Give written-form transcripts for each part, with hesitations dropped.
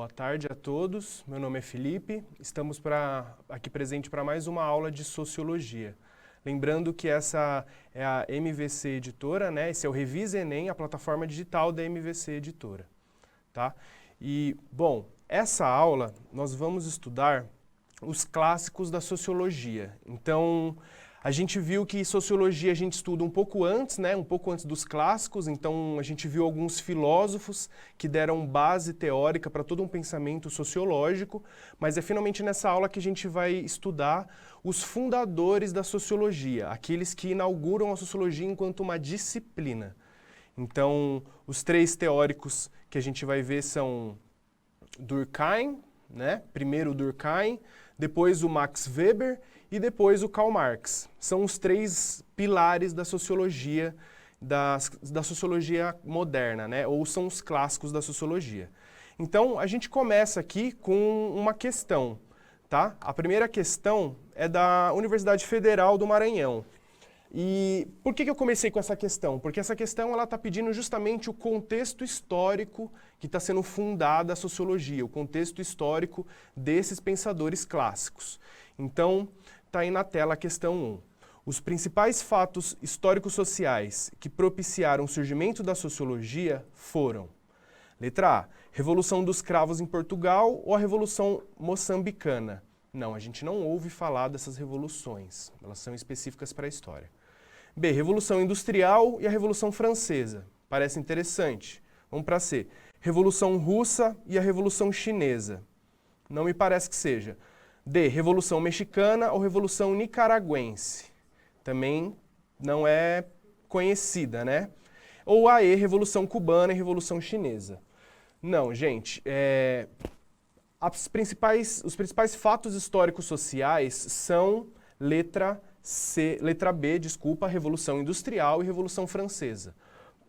Boa tarde a todos, meu nome é Felipe, estamos aqui presente para mais uma aula de Sociologia. Lembrando que essa é a MVC Editora, né? Esse é o Revisa Enem, a plataforma digital da MVC Editora. Tá? E, bom, essa aula nós vamos estudar os clássicos da Sociologia. Então, a gente viu que Sociologia a gente estuda um pouco antes, né? Um pouco antes dos clássicos, então a gente viu alguns filósofos que deram base teórica para todo um pensamento sociológico, mas é finalmente nessa aula que a gente vai estudar os fundadores da Sociologia, aqueles que inauguram a Sociologia enquanto uma disciplina. Então, os três teóricos que a gente vai ver são Durkheim, né? Primeiro o Durkheim, depois o Max Weber e depois o Karl Marx. São os três pilares da sociologia, da sociologia moderna, né? Ou são os clássicos da sociologia. Então, a gente começa aqui com uma questão, tá? A primeira questão é da Universidade Federal do Maranhão. E por que eu comecei com essa questão? Porque essa questão ela está pedindo justamente o contexto histórico que está sendo fundada a sociologia, o contexto histórico desses pensadores clássicos. Então, está aí na tela a questão 1. Os principais fatos históricos sociais que propiciaram o surgimento da sociologia foram: letra A, Revolução dos Cravos em Portugal ou a Revolução Moçambicana? Não, a gente não ouve falar dessas revoluções, elas são específicas para a história. B, Revolução Industrial e a Revolução Francesa. Parece interessante. Vamos para C. Revolução Russa e a Revolução Chinesa. Não me parece que seja. D, Revolução Mexicana ou Revolução Nicaragüense. Também não é conhecida, né? Ou a E, Revolução Cubana e Revolução Chinesa. Não, gente. Os principais fatos históricos sociais são letra B, desculpa, Revolução Industrial e Revolução Francesa.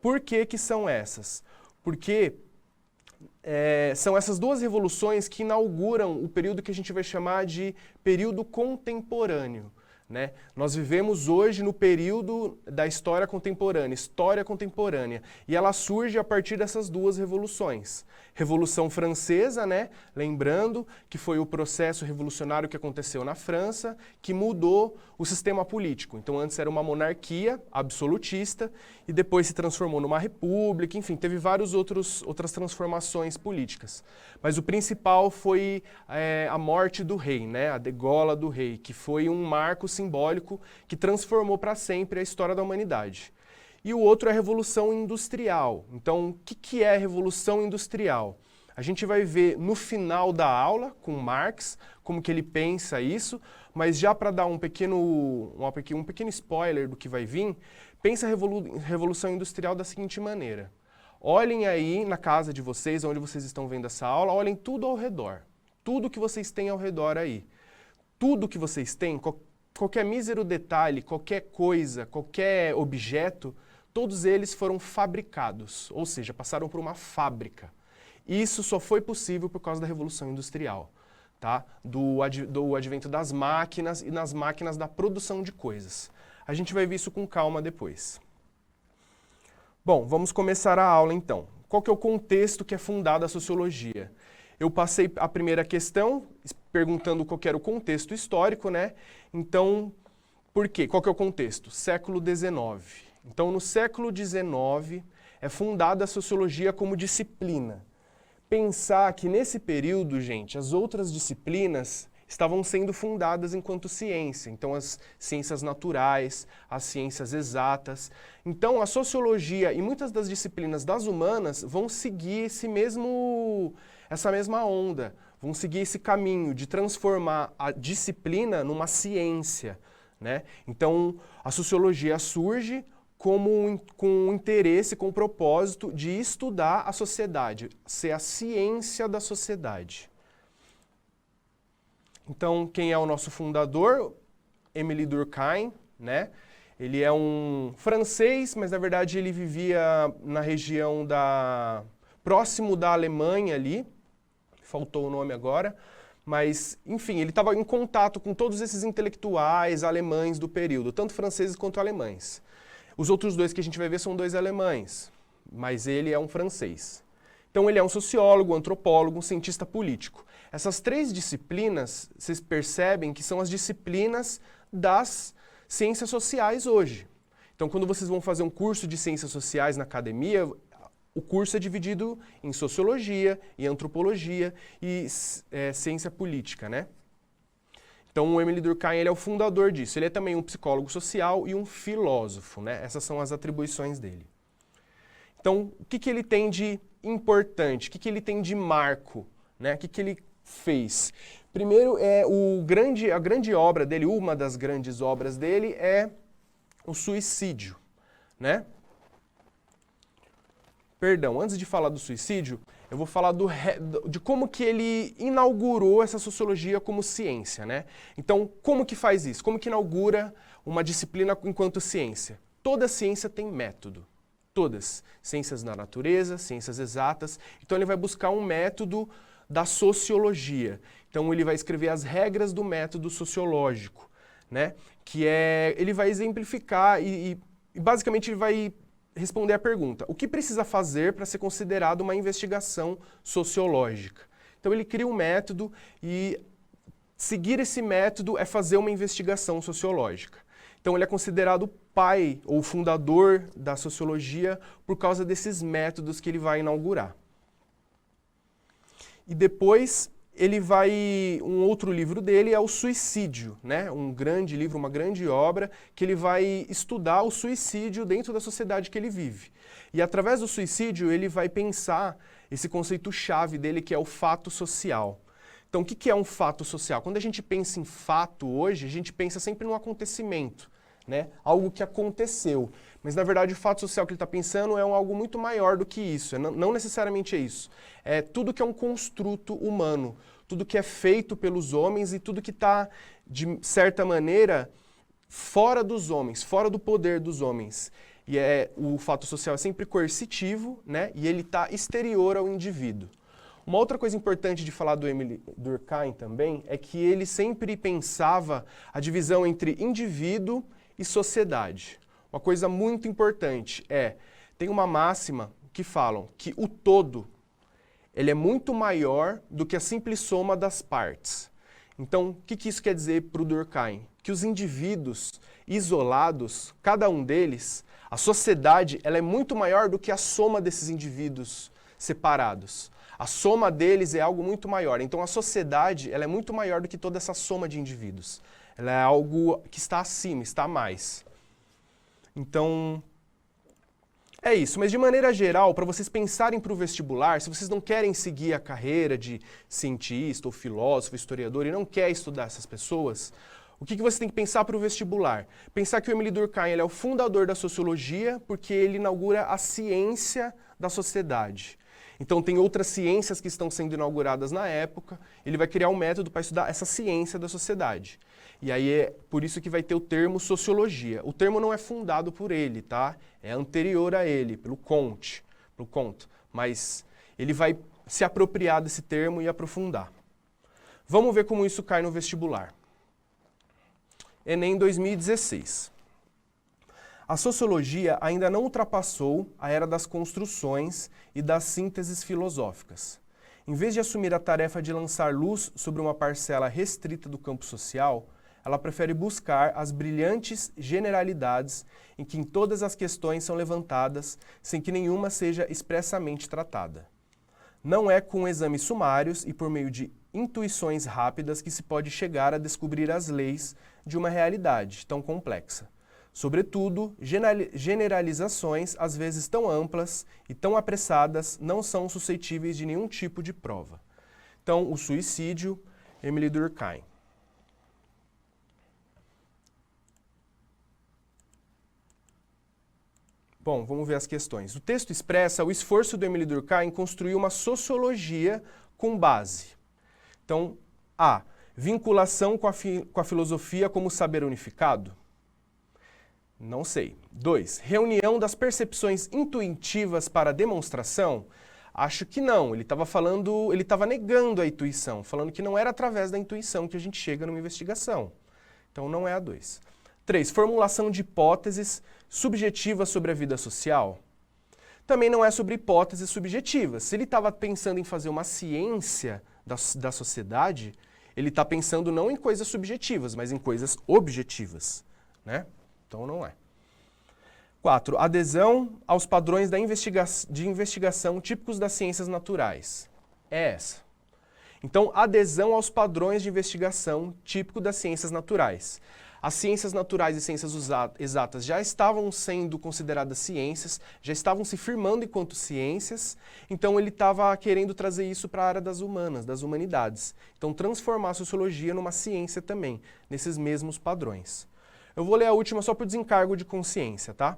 Por que são essas? Porque são essas duas revoluções que inauguram o período que a gente vai chamar de período contemporâneo. Né? Nós vivemos hoje no período da história contemporânea, e ela surge a partir dessas duas revoluções. Revolução Francesa, né? Lembrando que foi o processo revolucionário que aconteceu na França, que mudou o sistema político. Então antes era uma monarquia absolutista, e depois se transformou numa república, enfim, teve várias outras transformações políticas. Mas o principal foi a morte do rei, né? A degola do rei, que foi um marco simbólico que transformou para sempre a história da humanidade. E o outro é a Revolução Industrial. Então, o que é a Revolução Industrial? A gente vai ver no final da aula, com Marx, como que ele pensa isso, mas já para dar um pequeno spoiler do que vai vir, pensa a Revolução Industrial da seguinte maneira. Olhem aí na casa de vocês, onde vocês estão vendo essa aula, olhem tudo ao redor. Tudo que vocês têm ao redor aí. Tudo que vocês têm, qualquer mísero detalhe, qualquer coisa, qualquer objeto, todos eles foram fabricados, ou seja, passaram por uma fábrica. Isso só foi possível por causa da Revolução Industrial, tá? Do advento das máquinas e nas máquinas da produção de coisas. A gente vai ver isso com calma depois. Bom, vamos começar a aula então. Qual que é o contexto que é fundada a sociologia? Eu passei a primeira questão perguntando qual que era o contexto histórico, né? Então, por quê? Qual que é o contexto? Século XIX. Então, no século XIX, é fundada a sociologia como disciplina. Pensar que nesse período, gente, as outras disciplinas estavam sendo fundadas enquanto ciência. Então, as ciências naturais, as ciências exatas. Então, a sociologia e muitas das disciplinas das humanas vão seguir essa mesma onda, vão seguir esse caminho de transformar a disciplina numa ciência, né? Então, a sociologia surge com interesse, com o propósito de estudar a sociedade, ser a ciência da sociedade. Então, quem é o nosso fundador? Émile Durkheim, né? Ele é um francês, mas na verdade ele vivia na região próximo da Alemanha ali, faltou o nome agora, mas, enfim, ele estava em contato com todos esses intelectuais alemães do período, tanto franceses quanto alemães. Os outros dois que a gente vai ver são dois alemães, mas ele é um francês. Então ele é um sociólogo, um antropólogo, um cientista político. Essas três disciplinas, vocês percebem que são as disciplinas das ciências sociais hoje. Então quando vocês vão fazer um curso de ciências sociais na academia, o curso é dividido em sociologia, em antropologia e ciência política, né? Então o Émile Durkheim ele é o fundador disso. Ele é também um psicólogo social e um filósofo, né? Essas são as atribuições dele. Então, o que ele tem de importante? O que ele tem de marco? Né? O que ele fez? Primeiro, a grande obra dele, uma das grandes obras dele é o suicídio, né? Perdão, antes de falar do suicídio, eu vou falar de como que ele inaugurou essa sociologia como ciência, né? Então, como que faz isso? Como que inaugura uma disciplina enquanto ciência? Toda ciência tem método. Todas. Ciências da natureza, ciências exatas. Então ele vai buscar um método da sociologia. Então ele vai escrever as regras do método sociológico, né? Ele vai exemplificar e basicamente ele vai responder a pergunta: o que precisa fazer para ser considerado uma investigação sociológica? Então ele cria um método e seguir esse método é fazer uma investigação sociológica. Então ele é considerado o pai ou fundador da sociologia por causa desses métodos que ele vai inaugurar. E depois um outro livro dele é o Suicídio, né? Um grande livro, uma grande obra, que ele vai estudar o suicídio dentro da sociedade que ele vive. E através do suicídio ele vai pensar esse conceito-chave dele, que é o fato social. Então o que é um fato social? Quando a gente pensa em fato hoje, a gente pensa sempre num acontecimento, né? Algo que aconteceu. Mas, na verdade, o fato social que ele está pensando é algo muito maior do que isso. Não necessariamente é isso. É tudo que é um construto humano, tudo que é feito pelos homens e tudo que está, de certa maneira, fora dos homens, fora do poder dos homens. E o fato social é sempre coercitivo, né? E ele está exterior ao indivíduo. Uma outra coisa importante de falar do Émile Durkheim também é que ele sempre pensava a divisão entre indivíduo e sociedade. Uma coisa muito importante tem uma máxima que falam que o todo ele é muito maior do que a simples soma das partes. Então, o que isso quer dizer para o Durkheim? Que os indivíduos isolados, cada um deles, a sociedade ela é muito maior do que a soma desses indivíduos separados. A soma deles é algo muito maior. Então, a sociedade ela é muito maior do que toda essa soma de indivíduos. Ela é algo que está acima, está a mais. Então, é isso. Mas de maneira geral, para vocês pensarem para o vestibular, se vocês não querem seguir a carreira de cientista ou filósofo, historiador e não quer estudar essas pessoas, o que você tem que pensar para o vestibular? Pensar que o Émile Durkheim ele é o fundador da sociologia porque ele inaugura a ciência da sociedade. Então tem outras ciências que estão sendo inauguradas na época, ele vai criar um método para estudar essa ciência da sociedade. E aí é por isso que vai ter o termo sociologia. O termo não é fundado por ele, tá? É anterior a ele, pelo Comte, mas ele vai se apropriar desse termo e aprofundar. Vamos ver como isso cai no vestibular. Enem 2016. A sociologia ainda não ultrapassou a era das construções e das sínteses filosóficas. Em vez de assumir a tarefa de lançar luz sobre uma parcela restrita do campo social, ela prefere buscar as brilhantes generalidades em que todas as questões são levantadas sem que nenhuma seja expressamente tratada. Não é com exames sumários e por meio de intuições rápidas que se pode chegar a descobrir as leis de uma realidade tão complexa. Sobretudo, generalizações, às vezes tão amplas e tão apressadas, não são suscetíveis de nenhum tipo de prova. Então, o suicídio, Émile Durkheim. Bom, vamos ver as questões. O texto expressa o esforço do Émile Durkheim em construir uma sociologia com base. Então, A. Vinculação com a filosofia como saber unificado? Não sei. 2. Reunião das percepções intuitivas para demonstração? Acho que não. Ele estava negando a intuição, falando que não era através da intuição que a gente chega numa investigação. Então, não é a 2. 3. Formulação de hipóteses subjetivas sobre a vida social? Também não é sobre hipóteses subjetivas. Se ele estava pensando em fazer uma ciência da sociedade, ele está pensando não em coisas subjetivas, mas em coisas objetivas, né? Então não é. 4. Adesão aos padrões de investigação típicos das ciências naturais. É essa. Então, adesão aos padrões de investigação típicos das ciências naturais. As ciências naturais e ciências exatas já estavam sendo consideradas ciências, já estavam se firmando enquanto ciências, então ele estava querendo trazer isso para a área das humanas, das humanidades. Então, transformar a sociologia numa ciência também, nesses mesmos padrões. Eu vou ler a última só por desencargo de consciência, tá?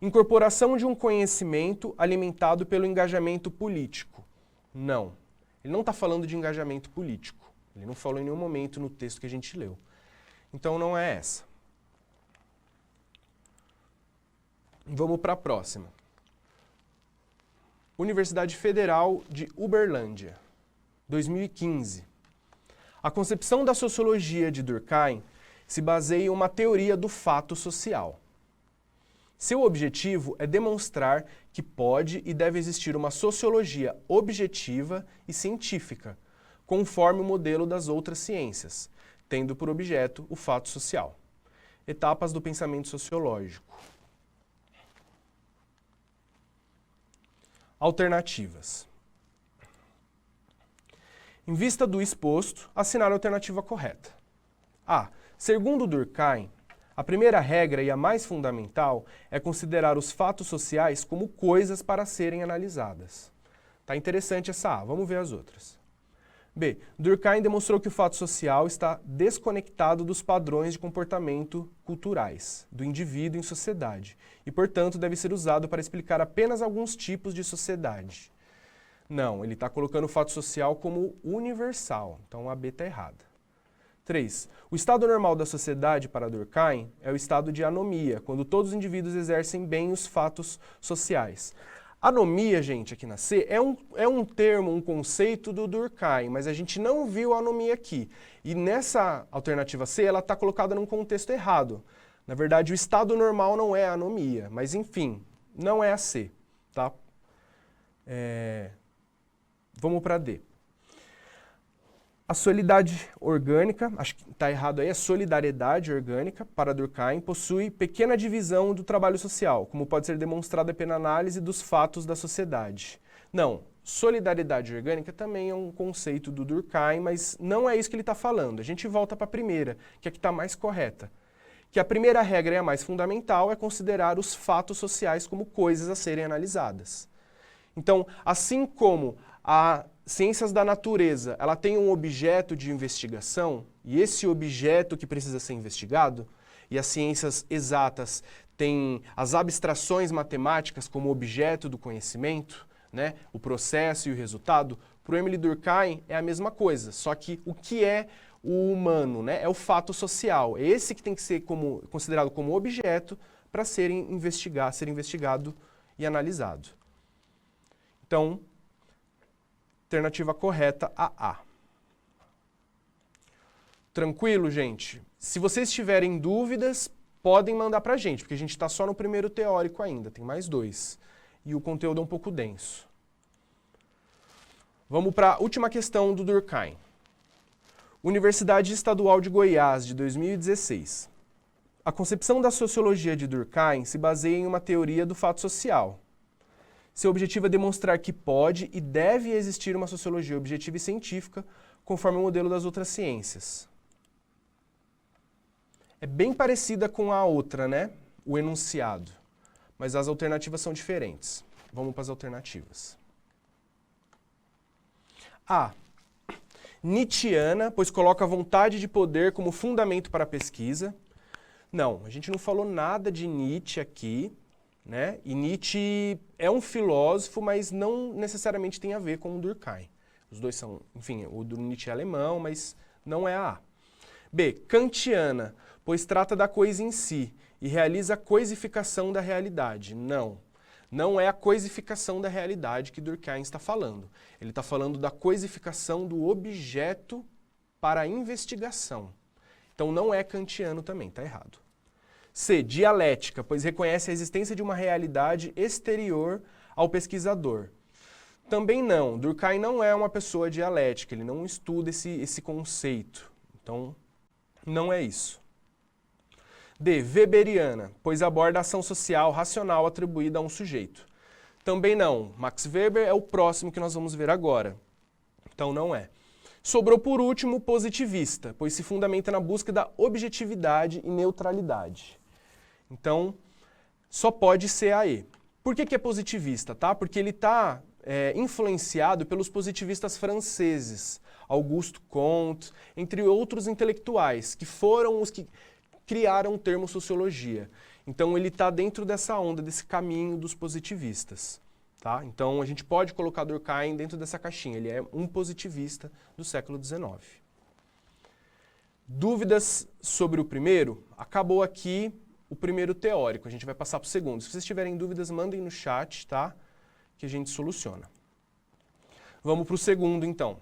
Incorporação de um conhecimento alimentado pelo engajamento político. Não. Ele não está falando de engajamento político. Ele não falou em nenhum momento no texto que a gente leu. Então não é essa. Vamos para a próxima. Universidade Federal de Uberlândia, 2015. A concepção da sociologia de Durkheim se baseia em uma teoria do fato social. Seu objetivo é demonstrar que pode e deve existir uma sociologia objetiva e científica, conforme o modelo das outras ciências, tendo por objeto o fato social. Etapas do pensamento sociológico. Alternativas. Em vista do exposto, assinar a alternativa correta. A. Segundo Durkheim, a primeira regra e a mais fundamental é considerar os fatos sociais como coisas para serem analisadas. Tá interessante essa A, vamos ver as outras. B. Durkheim demonstrou que o fato social está desconectado dos padrões de comportamento culturais do indivíduo em sociedade e, portanto, deve ser usado para explicar apenas alguns tipos de sociedade. Não, ele está colocando o fato social como universal, então a B está errada. 3. O estado normal da sociedade para Durkheim é o estado de anomia, quando todos os indivíduos exercem bem os fatos sociais. Anomia, gente, aqui na C, é um termo, um conceito do Durkheim, mas a gente não viu a anomia aqui. E nessa alternativa C, ela está colocada num contexto errado. Na verdade, o estado normal não é a anomia, mas enfim, não é a C, tá? Vamos para D. A solidariedade orgânica, acho que está errado aí, a solidariedade orgânica, para Durkheim, possui pequena divisão do trabalho social, como pode ser demonstrada pela análise dos fatos da sociedade. Não, solidariedade orgânica também é um conceito do Durkheim, mas não é isso que ele está falando. A gente volta para a primeira, que é que está mais correta. Que a primeira regra e a mais fundamental é considerar os fatos sociais como coisas a serem analisadas. Então, assim como a ciências da natureza, ela tem um objeto de investigação, e esse objeto que precisa ser investigado, e as ciências exatas têm as abstrações matemáticas como objeto do conhecimento, né, o processo e o resultado, para o Emile Durkheim é a mesma coisa, só que o que é o humano, né, é o fato social, é esse que tem que ser considerado como objeto para ser investigado e analisado. Então, alternativa correta, a A. Tranquilo, gente? Se vocês tiverem dúvidas, podem mandar para a gente, porque a gente está só no primeiro teórico ainda, tem mais 2. E o conteúdo é um pouco denso. Vamos para a última questão do Durkheim. Universidade Estadual de Goiás, de 2016. A concepção da sociologia de Durkheim se baseia em uma teoria do fato social. Seu objetivo é demonstrar que pode e deve existir uma sociologia objetiva e científica, conforme o modelo das outras ciências. É bem parecida com a outra, né? O enunciado. Mas as alternativas são diferentes. Vamos para as alternativas. A. Nietzschiana, pois coloca a vontade de poder como fundamento para a pesquisa. Não, a gente não falou nada de Nietzsche aqui. Né? E Nietzsche é um filósofo, mas não necessariamente tem a ver com o Durkheim. Os dois são, enfim, o do Nietzsche é alemão, mas não é a A. B. Kantiana, pois trata da coisa em si e realiza a coisificação da realidade. Não, não é a coisificação da realidade que Durkheim está falando. Ele está falando da coisificação do objeto para a investigação. Então não é kantiano também, está errado. C. Dialética, pois reconhece a existência de uma realidade exterior ao pesquisador. Também não, Durkheim não é uma pessoa dialética, ele não estuda esse conceito. Então, não é isso. D, weberiana, pois aborda a ação social racional atribuída a um sujeito. Também não, Max Weber é o próximo que nós vamos ver agora. Então, não é. Sobrou por último positivista, pois se fundamenta na busca da objetividade e neutralidade. Então, só pode ser a E. Por que é positivista? Tá? Porque ele está influenciado pelos positivistas franceses, Auguste Comte, entre outros intelectuais, que foram os que criaram o termo sociologia. Então ele está dentro dessa onda, desse caminho dos positivistas. Tá? Então a gente pode colocar Durkheim dentro dessa caixinha, ele é um positivista do século XIX. Dúvidas sobre o primeiro? Acabou aqui o primeiro teórico, a gente vai passar para o segundo. Se vocês tiverem dúvidas, mandem no chat, tá? Que a gente soluciona. Vamos para o segundo, então.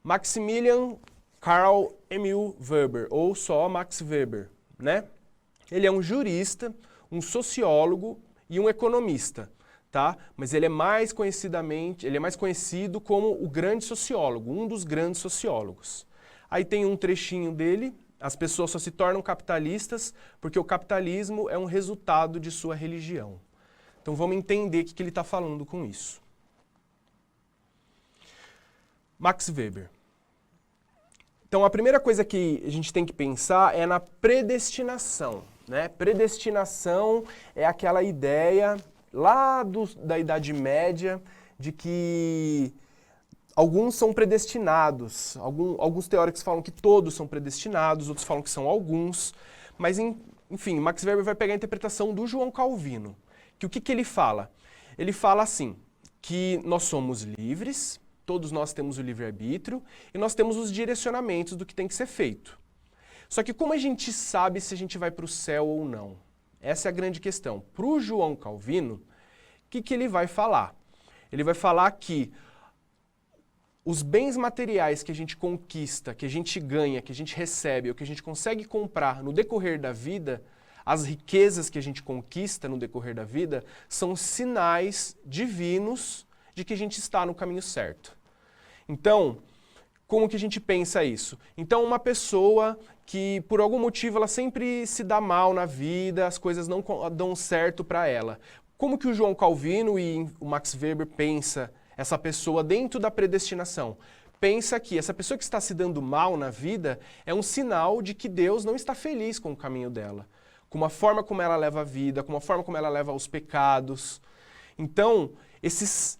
Maximilian Karl Emil Weber, ou só Max Weber, né? Ele é um jurista, um sociólogo e um economista, tá? Mas ele é mais conhecido como o grande sociólogo, um dos grandes sociólogos. Aí tem um trechinho dele, as pessoas só se tornam capitalistas porque o capitalismo é um resultado de sua religião. Então vamos entender o que ele está falando com isso. Max Weber. Então a primeira coisa que a gente tem que pensar é na predestinação, né? Predestinação é aquela ideia lá da Idade Média de que alguns são predestinados. Alguns teóricos falam que todos são predestinados, outros falam que são alguns. Mas, enfim, Max Weber vai pegar a interpretação do João Calvino. Que o que ele fala? Ele fala assim, que nós somos livres, todos nós temos o livre-arbítrio, e nós temos os direcionamentos do que tem que ser feito. Só que como a gente sabe se a gente vai para o céu ou não? Essa é a grande questão. Para o João Calvino, o que ele vai falar? Ele vai falar que os bens materiais que a gente conquista, que a gente ganha, que a gente recebe, ou que a gente consegue comprar no decorrer da vida, as riquezas que a gente conquista no decorrer da vida, são sinais divinos de que a gente está no caminho certo. Então, como que a gente pensa isso? Então, uma pessoa que, por algum motivo, ela sempre se dá mal na vida, as coisas não dão certo para ela. Como que o João Calvino e o Max Weber pensa essa pessoa dentro da predestinação? Pensa que essa pessoa que está se dando mal na vida é um sinal de que Deus não está feliz com o caminho dela, com a forma como ela leva a vida, com a forma como ela leva os pecados. Então, esses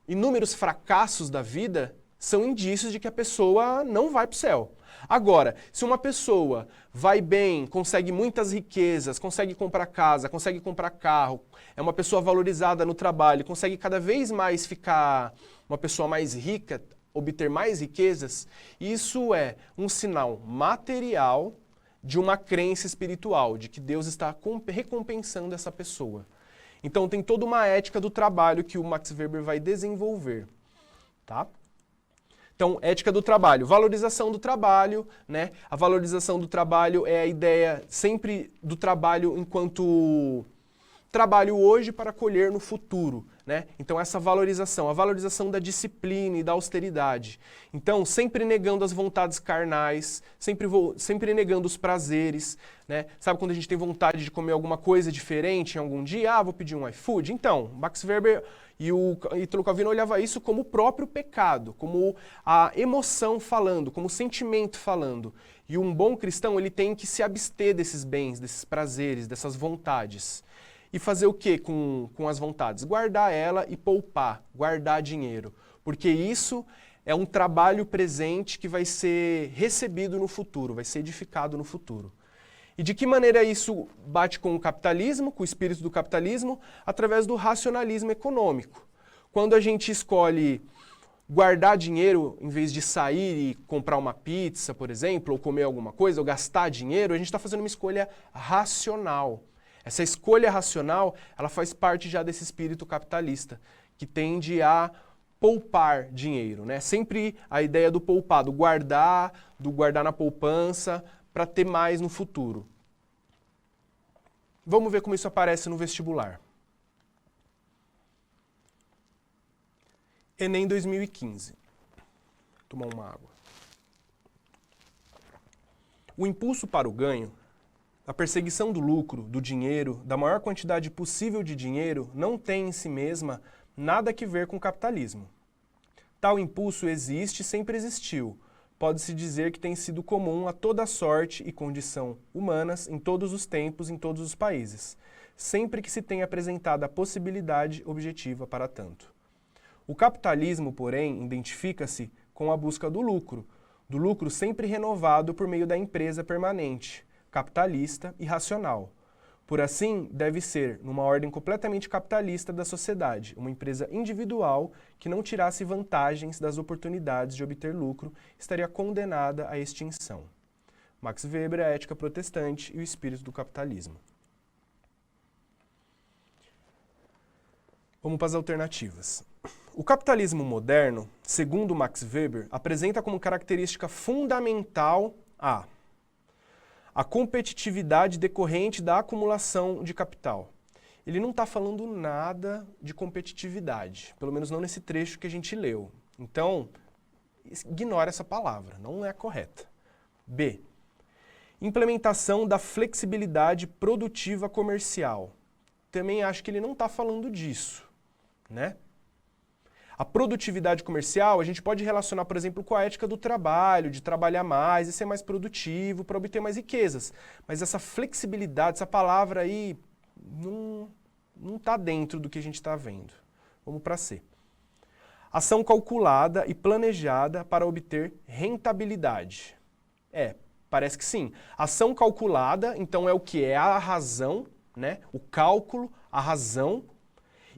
inúmeros fracassos da vida são indícios de que a pessoa não vai para o céu. Agora, se uma pessoa vai bem, consegue muitas riquezas, consegue comprar casa, consegue comprar carro, é uma pessoa valorizada no trabalho, consegue cada vez mais ficar uma pessoa mais rica, obter mais riquezas, isso é um sinal material de uma crença espiritual, de que Deus está recompensando essa pessoa. Então tem toda uma ética do trabalho que o Max Weber vai desenvolver, tá? Então, ética do trabalho, valorização do trabalho, né? A valorização do trabalho é a ideia sempre do trabalho enquanto trabalho hoje para colher no futuro, né? Então essa valorização, a valorização da disciplina e da austeridade. Então, sempre negando as vontades carnais, sempre negando os prazeres, né? Sabe quando a gente tem vontade de comer alguma coisa diferente em algum dia? Ah, vou pedir um iFood? Então, Max Weber e o Ítalo Calvino olhava isso como o próprio pecado, como a emoção falando, como o sentimento falando. E um bom cristão, ele tem que se abster desses bens, desses prazeres, dessas vontades. E fazer o que com as vontades? Guardar ela e poupar, guardar dinheiro. Porque isso é um trabalho presente que vai ser recebido no futuro, vai ser edificado no futuro. E de que maneira isso bate com o capitalismo, com o espírito do capitalismo? Através do racionalismo econômico. Quando a gente escolhe guardar dinheiro em vez de sair e comprar uma pizza, por exemplo, ou comer alguma coisa, ou gastar dinheiro, a gente está fazendo uma escolha racional. Essa escolha racional, ela faz parte já desse espírito capitalista, que tende a poupar dinheiro, né? Sempre a ideia do poupar, do guardar na poupança, para ter mais no futuro. Vamos ver como isso aparece no vestibular. Enem 2015. Vou tomar uma água. O impulso para o ganho, a perseguição do lucro, do dinheiro, da maior quantidade possível de dinheiro, não tem em si mesma nada a ver com o capitalismo. Tal impulso existe e sempre existiu. Pode-se dizer que tem sido comum a toda sorte e condição humanas em todos os tempos, em todos os países, sempre que se tenha apresentado a possibilidade objetiva para tanto. O capitalismo, porém, identifica-se com a busca do lucro sempre renovado por meio da empresa permanente, capitalista e racional. Por assim, deve ser, numa ordem completamente capitalista da sociedade, uma empresa individual que não tirasse vantagens das oportunidades de obter lucro estaria condenada à extinção. Max Weber, A Ética Protestante e o Espírito do Capitalismo. Vamos para as alternativas. O capitalismo moderno, segundo Max Weber, apresenta como característica fundamental a competitividade decorrente da acumulação de capital. Ele não está falando nada de competitividade, pelo menos não nesse trecho que a gente leu. Então, ignora essa palavra, não é correta. B. Implementação da flexibilidade produtiva comercial. Também acho que ele não está falando disso, né? A produtividade comercial a gente pode relacionar, por exemplo, com a ética do trabalho, de trabalhar mais e ser mais produtivo para obter mais riquezas. Mas essa flexibilidade, essa palavra aí, não está dentro do que a gente está vendo. Vamos para C. Ação calculada e planejada para obter rentabilidade. Parece que sim. Ação calculada, então é o que? É a razão, né? O cálculo, a razão.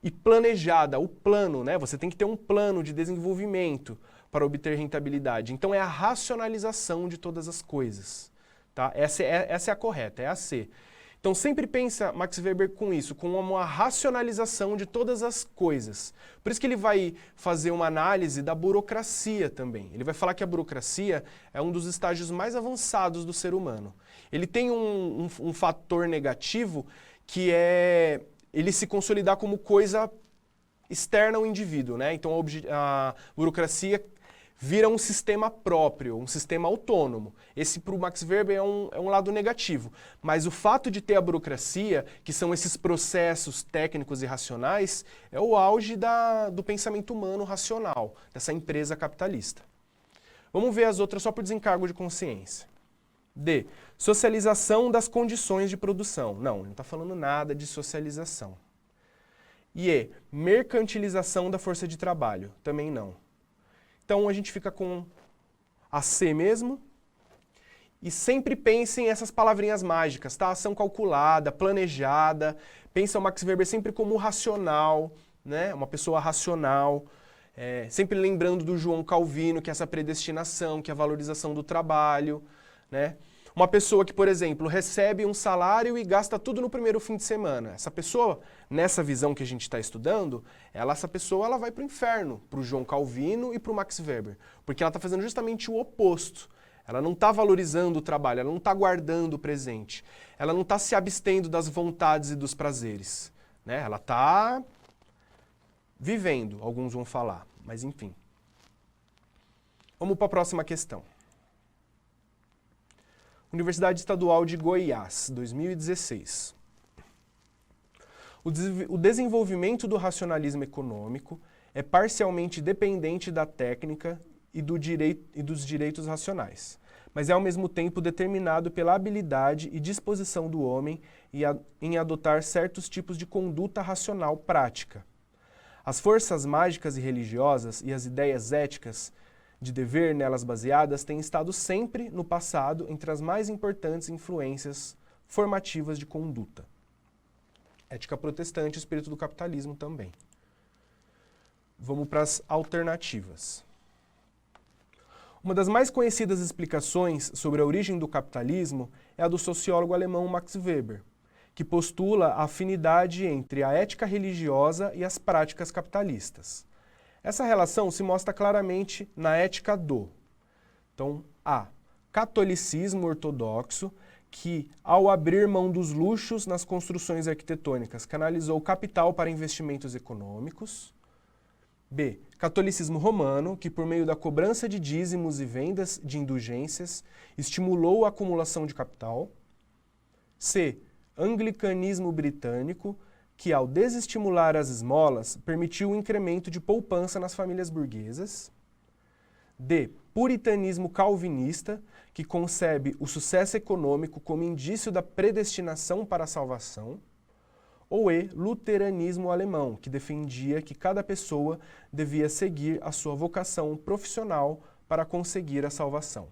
E planejada, o plano, né? Você tem que ter um plano de desenvolvimento para obter rentabilidade. Então é a racionalização de todas as coisas. Tá? Essa é a correta, é a C. Então sempre pensa Max Weber com isso, com uma racionalização de todas as coisas. Por isso que ele vai fazer uma análise da burocracia também. Ele vai falar que a burocracia é um dos estágios mais avançados do ser humano. Ele tem um fator negativo que é ele se consolidar como coisa externa ao indivíduo, né? Então a burocracia vira um sistema próprio, um sistema autônomo. Esse, para o Max Weber, é um lado negativo. Mas o fato de ter a burocracia, que são esses processos técnicos e racionais, é o auge do pensamento humano racional, dessa empresa capitalista. Vamos ver as outras só por desencargo de consciência. D. Socialização das condições de produção. Não, ele não está falando nada de socialização. E E. Mercantilização da força de trabalho. Também não. Então a gente fica com a C mesmo. E sempre pensem essas palavrinhas mágicas, tá? Ação calculada, planejada. Pensa o Max Weber sempre como racional, né? Uma pessoa racional. Sempre lembrando do João Calvino, que é essa predestinação, que é a valorização do trabalho, né? Uma pessoa que, por exemplo, recebe um salário e gasta tudo no primeiro fim de semana. Essa pessoa, nessa visão que a gente está estudando, essa pessoa ela vai para o inferno, para o João Calvino e para o Max Weber. Porque ela está fazendo justamente o oposto. Ela não está valorizando o trabalho, ela não está guardando o presente. Ela não está se abstendo das vontades e dos prazeres, né? Ela está vivendo, alguns vão falar, mas enfim. Vamos para a próxima questão. Universidade Estadual de Goiás, 2016. O desenvolvimento do racionalismo econômico é parcialmente dependente da técnica e dos direitos racionais, mas é ao mesmo tempo determinado pela habilidade e disposição do homem em adotar certos tipos de conduta racional prática. As forças mágicas e religiosas e as ideias éticas de dever nelas baseadas têm estado sempre, no passado, entre as mais importantes influências formativas de conduta. Ética protestante e espírito do capitalismo também. Vamos para as alternativas. Uma das mais conhecidas explicações sobre a origem do capitalismo é a do sociólogo alemão Max Weber, que postula a afinidade entre a ética religiosa e as práticas capitalistas. Essa relação se mostra claramente na ética do. Então, A. Catolicismo ortodoxo, que, ao abrir mão dos luxos nas construções arquitetônicas, canalizou capital para investimentos econômicos. B. Catolicismo romano, que por meio da cobrança de dízimos e vendas de indulgências, estimulou a acumulação de capital. C. Anglicanismo britânico, que ao desestimular as esmolas, permitiu o incremento de poupança nas famílias burguesas. D. Puritanismo calvinista, que concebe o sucesso econômico como indício da predestinação para a salvação. Ou E. Luteranismo alemão, que defendia que cada pessoa devia seguir a sua vocação profissional para conseguir a salvação.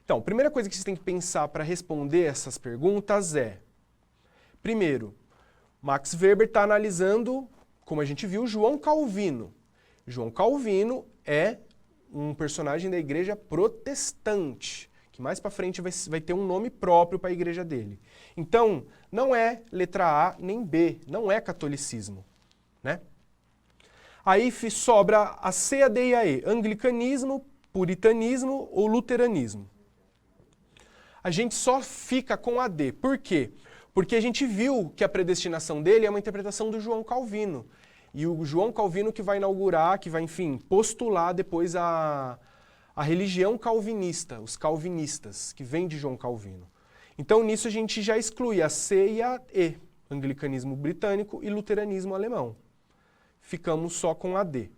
Então, a primeira coisa que você tem que pensar para responder essas perguntas é, primeiro, Max Weber está analisando, como a gente viu, João Calvino. João Calvino é um personagem da igreja protestante, que mais para frente vai ter um nome próprio para a igreja dele. Então, não é letra A nem B, não é catolicismo, né? Aí sobra a C, a D e a E, anglicanismo, puritanismo ou luteranismo. A gente só fica com a D. Por quê? Porque a gente viu que a predestinação dele é uma interpretação do João Calvino. E o João Calvino que vai inaugurar, que vai, enfim, postular depois a religião calvinista, os calvinistas, que vem de João Calvino. Então, nisso a gente já exclui a C e a E, anglicanismo britânico e luteranismo alemão. Ficamos só com a D.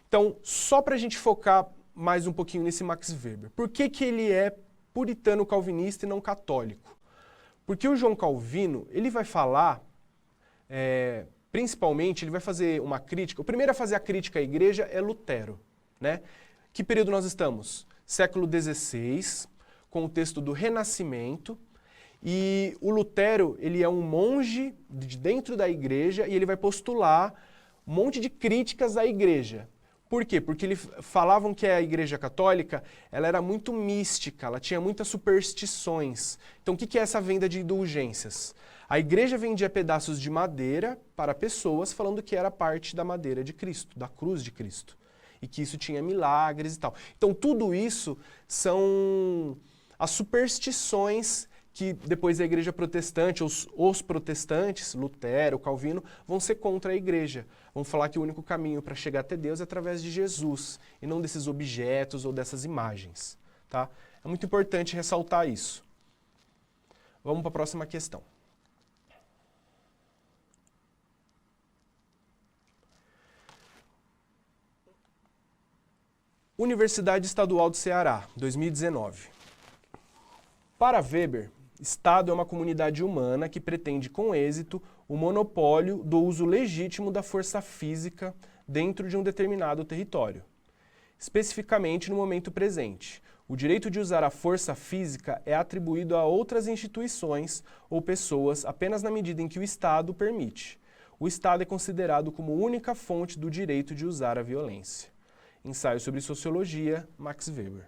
Então, só para a gente focar mais um pouquinho nesse Max Weber. Por que que ele é puritano calvinista e não católico? Porque o João Calvino, ele vai falar, principalmente, ele vai fazer uma crítica. O primeiro a fazer a crítica à igreja é Lutero, né? Que período nós estamos? Século XVI, com o texto do Renascimento. E o Lutero, ele é um monge de dentro da igreja e ele vai postular um monte de críticas à igreja. Por quê? Porque eles falavam que a igreja católica ela era muito mística, ela tinha muitas superstições. Então, o que é essa venda de indulgências? A igreja vendia pedaços de madeira para pessoas falando que era parte da madeira de Cristo, da cruz de Cristo. E que isso tinha milagres e tal. Então, tudo isso são as superstições que depois a igreja protestante, os protestantes, Lutero, Calvino, vão ser contra a igreja. Vão falar que o único caminho para chegar até Deus é através de Jesus, e não desses objetos ou dessas imagens. Tá? É muito importante ressaltar isso. Vamos para a próxima questão. Universidade Estadual do Ceará, 2019. Para Weber, Estado é uma comunidade humana que pretende com êxito o monopólio do uso legítimo da força física dentro de um determinado território. Especificamente no momento presente, o direito de usar a força física é atribuído a outras instituições ou pessoas apenas na medida em que o Estado permite. O Estado é considerado como única fonte do direito de usar a violência. Ensaio sobre Sociologia, Max Weber.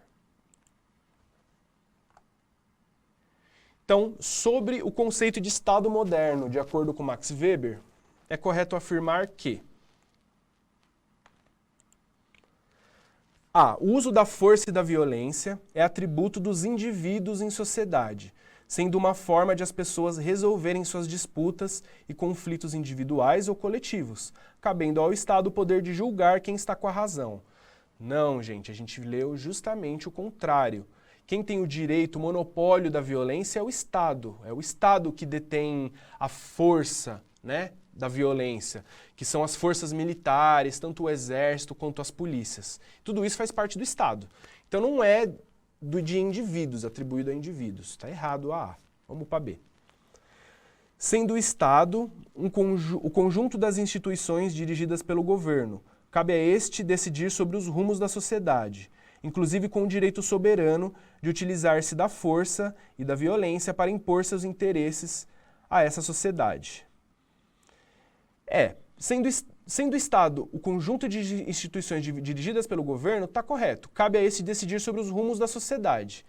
Então, sobre o conceito de Estado moderno, de acordo com Max Weber, é correto afirmar que A. O uso da força e da violência é atributo dos indivíduos em sociedade, sendo uma forma de as pessoas resolverem suas disputas e conflitos individuais ou coletivos, cabendo ao Estado o poder de julgar quem está com a razão. Não, gente, a gente leu justamente o contrário. Quem tem o direito, o monopólio da violência é o Estado. É o Estado que detém a força, né, da violência, que são as forças militares, tanto o exército quanto as polícias. Tudo isso faz parte do Estado. Então não é de indivíduos, atribuído a indivíduos. Está errado a A. Vamos para B. Sendo o Estado o conjunto das instituições dirigidas pelo governo, cabe a este decidir sobre os rumos da sociedade, inclusive com o direito soberano de utilizar-se da força e da violência para impor seus interesses a essa sociedade. Sendo o Estado o conjunto de instituições dirigidas pelo governo, está correto. Cabe a esse decidir sobre os rumos da sociedade.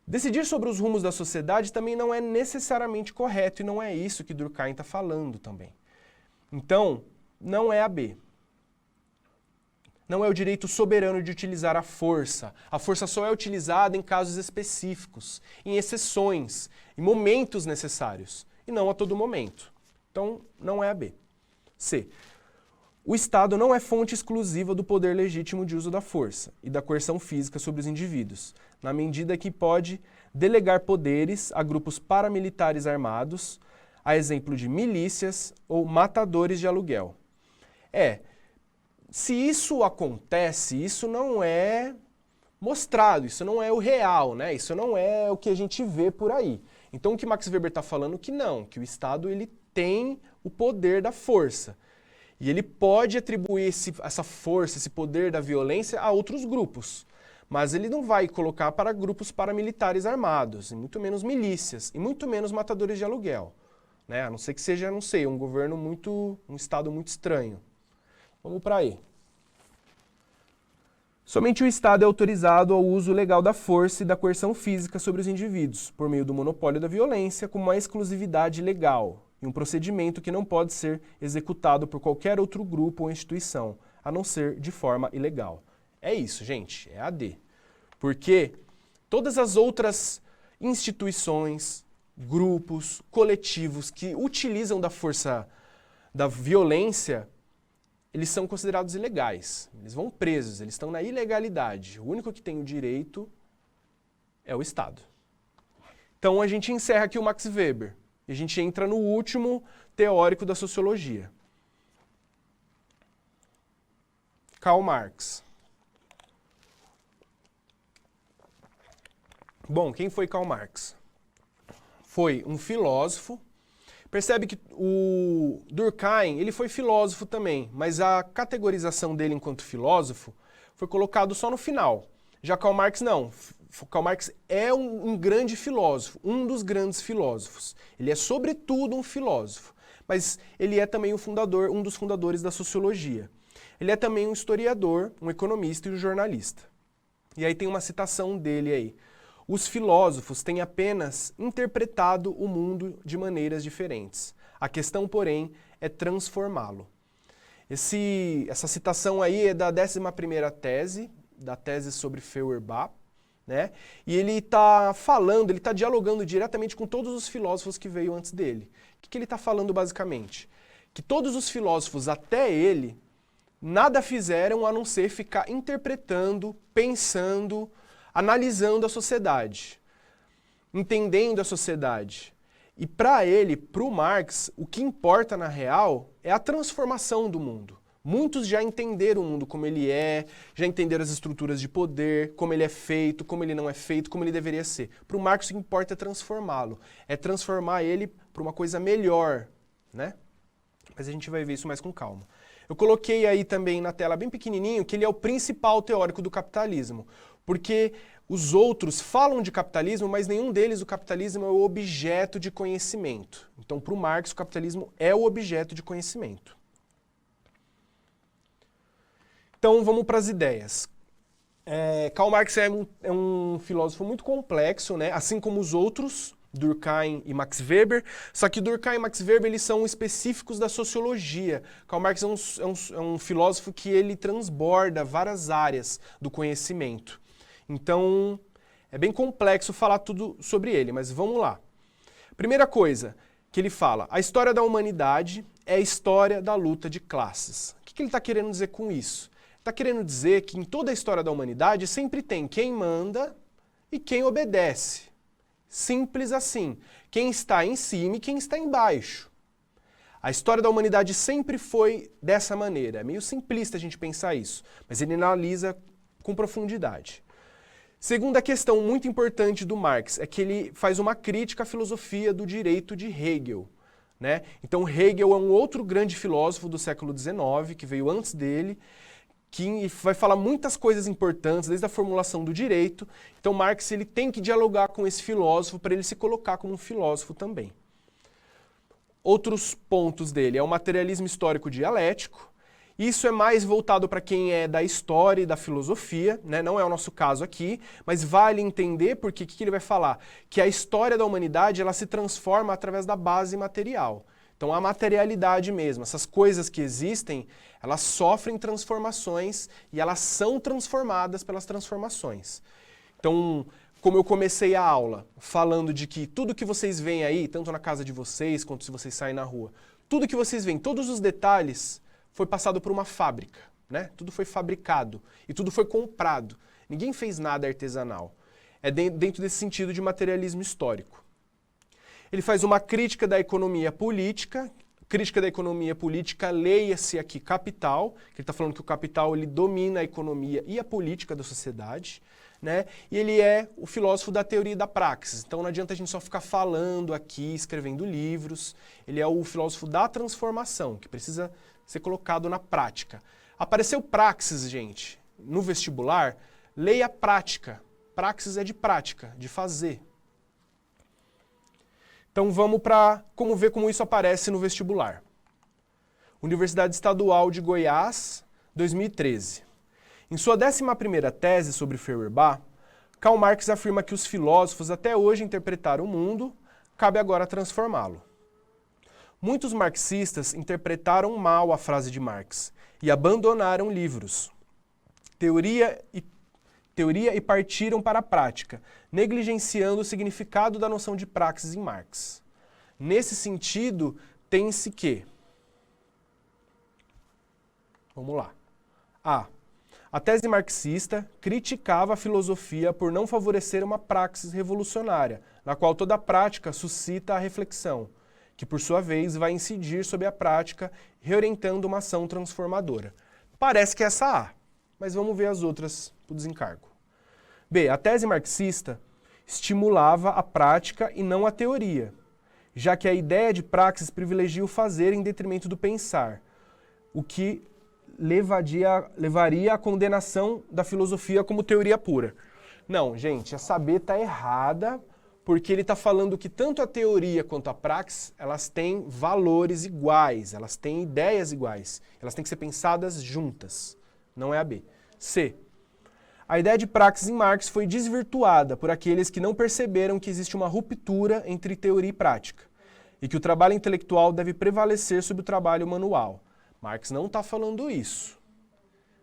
Decidir sobre os rumos da sociedade também não é necessariamente correto, e não é isso que Durkheim está falando também. Então, não é a B. não é o direito soberano de utilizar a força. A força só é utilizada em casos específicos, em exceções, em momentos necessários, e não a todo momento. Então, não é a B. C. O Estado não é fonte exclusiva do poder legítimo de uso da força e da coerção física sobre os indivíduos, na medida que pode delegar poderes a grupos paramilitares armados, a exemplo de milícias ou matadores de aluguel. Se isso acontece, isso não é mostrado, isso não é o real, né? Isso não é o que a gente vê por aí. Então o que Max Weber está falando que não, que o Estado ele tem o poder da força. E ele pode atribuir essa força, esse poder da violência a outros grupos. Mas ele não vai colocar para grupos paramilitares armados, e muito menos milícias, e muito menos matadores de aluguel. Né? A não ser que seja, não sei, um Estado muito estranho. Vamos para aí. Somente o Estado é autorizado ao uso legal da força e da coerção física sobre os indivíduos, por meio do monopólio da violência, como uma exclusividade legal e um procedimento que não pode ser executado por qualquer outro grupo ou instituição, a não ser de forma ilegal. É isso, gente, é a D. Porque todas as outras instituições, grupos, coletivos que utilizam da força, da violência, eles são considerados ilegais. Eles vão presos, eles estão na ilegalidade. O único que tem o direito é o Estado. Então a gente encerra aqui o Max Weber. E a gente entra no último teórico da sociologia. Karl Marx. Bom, quem foi Karl Marx? Foi um filósofo. Percebe que o Durkheim, ele foi filósofo também, mas a categorização dele enquanto filósofo foi colocado só no final. Já Karl Marx não. Karl Marx é um grande filósofo, um dos grandes filósofos. Ele é sobretudo um filósofo, mas ele é também um dos fundadores da sociologia. Ele é também um historiador, um economista e um jornalista. E aí tem uma citação dele aí. Os filósofos têm apenas interpretado o mundo de maneiras diferentes. A questão, porém, é transformá-lo. Essa citação aí é da 11ª tese, da tese sobre Feuerbach, né? E ele está falando, ele está dialogando diretamente com todos os filósofos que veio antes dele. O que ele está falando basicamente? Que todos os filósofos até ele nada fizeram a não ser ficar interpretando, pensando, analisando a sociedade, entendendo a sociedade. E para ele, para o Marx, o que importa na real é a transformação do mundo. Muitos já entenderam o mundo como ele é, já entenderam as estruturas de poder, como ele é feito, como ele não é feito, como ele deveria ser. Para o Marx o que importa é transformá-lo, é transformar ele para uma coisa melhor, né? Mas a gente vai ver isso mais com calma. Eu coloquei aí também na tela bem pequenininho que ele é o principal teórico do capitalismo, porque os outros falam de capitalismo, mas nenhum deles o capitalismo é o objeto de conhecimento. Então, para o Marx, o capitalismo é o objeto de conhecimento. Então, vamos para as ideias. Karl Marx é um filósofo muito complexo, né? Assim como os outros, Durkheim e Max Weber, só que Durkheim e Max Weber eles são específicos da sociologia. Karl Marx é um filósofo que ele transborda várias áreas do conhecimento. Então, é bem complexo falar tudo sobre ele, mas vamos lá. Primeira coisa que ele fala, a história da humanidade é a história da luta de classes. O que ele está querendo dizer com isso? Está querendo dizer que em toda a história da humanidade sempre tem quem manda e quem obedece. Simples assim. Quem está em cima e quem está embaixo. A história da humanidade sempre foi dessa maneira. É meio simplista a gente pensar isso, mas ele analisa com profundidade. Segunda questão muito importante do Marx é que ele faz uma crítica à filosofia do direito de Hegel. Né? Então Hegel é um outro grande filósofo do século XIX, que veio antes dele, que vai falar muitas coisas importantes, desde a formulação do direito. Então Marx ele tem que dialogar com esse filósofo para ele se colocar como um filósofo também. Outros pontos dele é o materialismo histórico dialético. Isso é mais voltado para quem é da história e da filosofia, né? Não é o nosso caso aqui, mas vale entender porque o que ele vai falar? Que a história da humanidade ela se transforma através da base material. Então a materialidade mesmo, essas coisas que existem, elas sofrem transformações e elas são transformadas pelas transformações. Então, como eu comecei a aula falando de que tudo que vocês veem aí, tanto na casa de vocês quanto se vocês saem na rua, tudo que vocês veem, todos os detalhes, foi passado por uma fábrica, né? Tudo foi fabricado e tudo foi comprado. Ninguém fez nada artesanal. É dentro desse sentido de materialismo histórico. Ele faz uma crítica da economia política. Crítica da economia política, leia-se aqui capital, que ele está falando que o capital ele domina a economia e a política da sociedade, né? E ele é o filósofo da teoria e da praxis. Então não adianta a gente só ficar falando aqui, escrevendo livros. Ele é o filósofo da transformação, que precisa ser colocado na prática. Apareceu praxis, gente, no vestibular, leia prática. Praxis é de prática, de fazer. Então vamos para como ver como isso aparece no vestibular. Universidade Estadual de Goiás, 2013. Em sua 11ª tese sobre Feuerbach, Karl Marx afirma que os filósofos até hoje interpretaram o mundo, cabe agora transformá-lo. Muitos marxistas interpretaram mal a frase de Marx e abandonaram livros, teoria e partiram para a prática, negligenciando o significado da noção de praxis em Marx. Nesse sentido, tem-se que... Vamos lá. A tese marxista criticava a filosofia por não favorecer uma praxis revolucionária, na qual toda prática suscita a reflexão, que por sua vez vai incidir sobre a prática, reorientando uma ação transformadora. Parece que é essa A, mas vamos ver as outras por desencargo. B. A tese marxista estimulava a prática e não a teoria, já que a ideia de praxis privilegia o fazer em detrimento do pensar, o que levaria à condenação da filosofia como teoria pura. Não, gente, essa B está errada, porque ele está falando que tanto a teoria quanto a praxis, elas têm valores iguais, elas têm ideias iguais, elas têm que ser pensadas juntas, não é a B. C. A ideia de praxis em Marx foi desvirtuada por aqueles que não perceberam que existe uma ruptura entre teoria e prática, e que o trabalho intelectual deve prevalecer sobre o trabalho manual. Marx não está falando isso.